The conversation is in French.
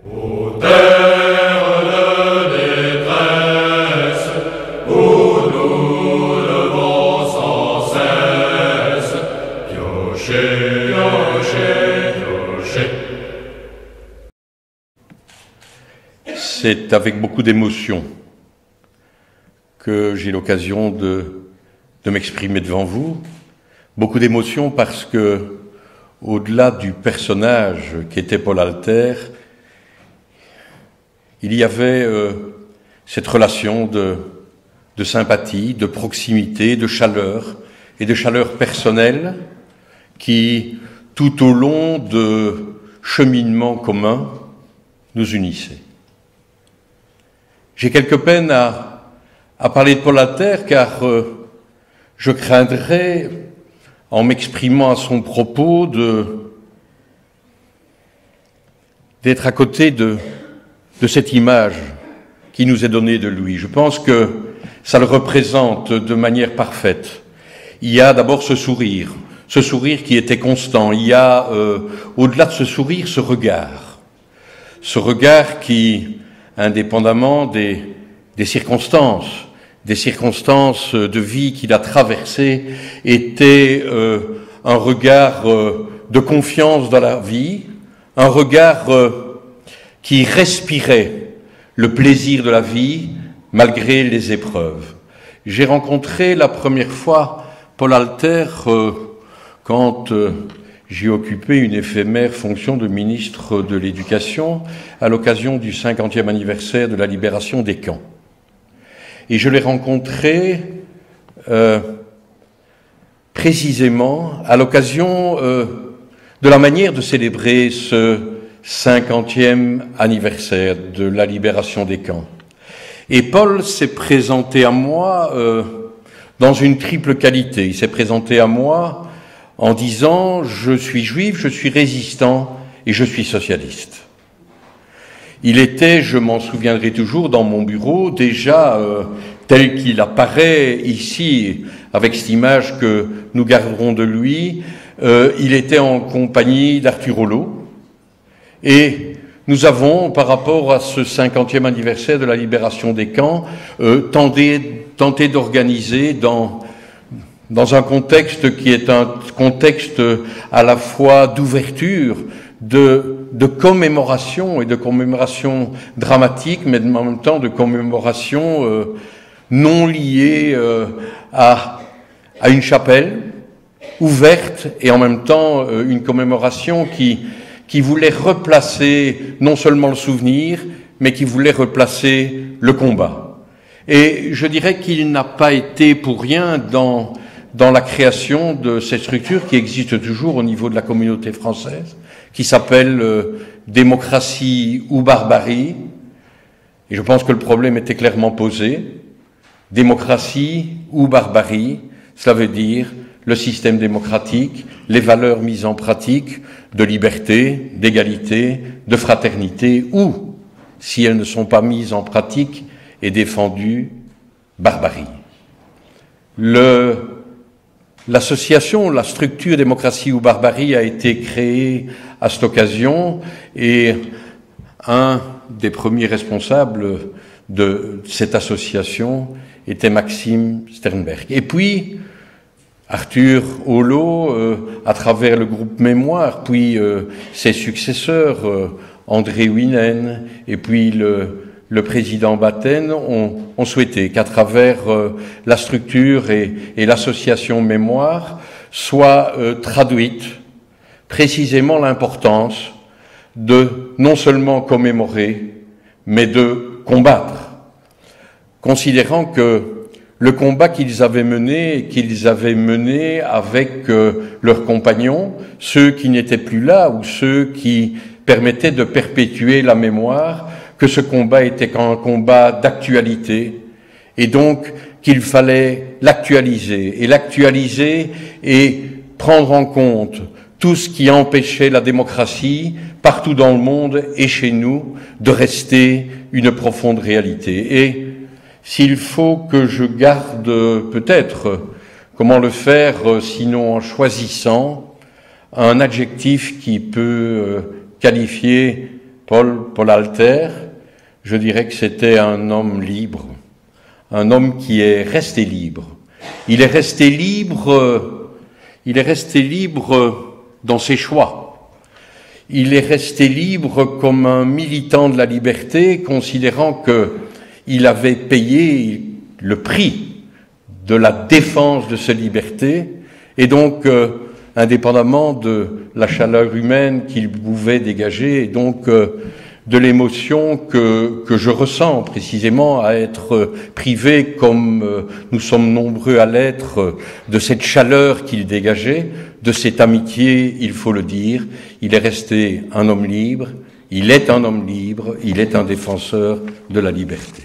Ô terre de détresse, où nous levons sans cesse, piocher, piocher, piocher. C'est avec beaucoup d'émotion que j'ai l'occasion de m'exprimer devant vous. Beaucoup d'émotion parce que, au-delà du personnage qu'était Paul Alter, il y avait cette relation de sympathie, de proximité, de chaleur, et de chaleur personnelle qui, tout au long de cheminements communs, nous unissait. J'ai quelque peine à parler de Paul Alter car je craindrais, en m'exprimant à son propos, d'être à côté de cette image qui nous est donnée de lui. Je pense que ça le représente de manière parfaite. Il y a d'abord ce sourire qui était constant. Il y a, au-delà de ce sourire, ce regard qui, indépendamment des circonstances de vie qu'il a traversées, était un regard de confiance dans la vie, un regard qui respirait le plaisir de la vie malgré les épreuves. J'ai rencontré la première fois Paul Alter quand j'ai occupé une éphémère fonction de ministre de l'Éducation à l'occasion du 50e anniversaire de la libération des camps. Et je l'ai rencontré précisément à l'occasion de la manière de célébrer ce 50e anniversaire de la libération des camps. Et Paul s'est présenté à moi dans une triple qualité. Il s'est présenté à moi en disant « Je suis juif, je suis résistant et je suis socialiste ». Il était, je m'en souviendrai toujours, dans mon bureau, déjà tel qu'il apparaît ici, avec cette image que nous garderons de lui. Il était en compagnie d'Arthur Rouleau. Et nous avons, par rapport à ce 50e anniversaire de la libération des camps, tenté d'organiser dans un contexte qui est un contexte à la fois d'ouverture, de commémoration et de commémoration dramatique, mais en même temps de commémoration non liée à une chapelle ouverte et en même temps une commémoration qui voulait replacer non seulement le souvenir, mais qui voulait replacer le combat. Et je dirais qu'il n'a pas été pour rien dans la création de cette structure qui existe toujours au niveau de la communauté française, qui s'appelle démocratie ou barbarie. Et je pense que le problème était clairement posé. Démocratie ou barbarie, cela veut dire le système démocratique, les valeurs mises en pratique de liberté, d'égalité, de fraternité, ou, si elles ne sont pas mises en pratique et défendues, barbarie. L'association, la structure démocratie ou barbarie a été créée à cette occasion et un des premiers responsables de cette association était Maxime Sternberg. Et puis, Arthur Rouleau, à travers le groupe Mémoire, puis ses successeurs, André Winen et puis le président Batten, ont souhaité qu'à travers la structure et l'association Mémoire soit traduite précisément l'importance de non seulement commémorer, mais de combattre, considérant que le combat qu'ils avaient mené avec leurs compagnons, ceux qui n'étaient plus là ou ceux qui permettaient de perpétuer la mémoire, que ce combat était un combat d'actualité et donc qu'il fallait l'actualiser et prendre en compte tout ce qui empêchait la démocratie partout dans le monde et chez nous de rester une profonde réalité. Et s'il faut que je garde peut-être, comment le faire sinon en choisissant un adjectif qui peut qualifier Paul Alter, je dirais que c'était un homme libre, un homme qui est resté libre. Il est resté libre dans ses choix. Il est resté libre comme un militant de la liberté, considérant qu'il avait payé le prix de la défense de sa liberté, et donc, indépendamment de la chaleur humaine qu'il pouvait dégager, et donc de l'émotion que je ressens précisément à être privé, comme nous sommes nombreux à l'être, de cette chaleur qu'il dégageait, de cette amitié, il faut le dire. Il est resté un homme libre, il est un homme libre, il est un défenseur de la liberté.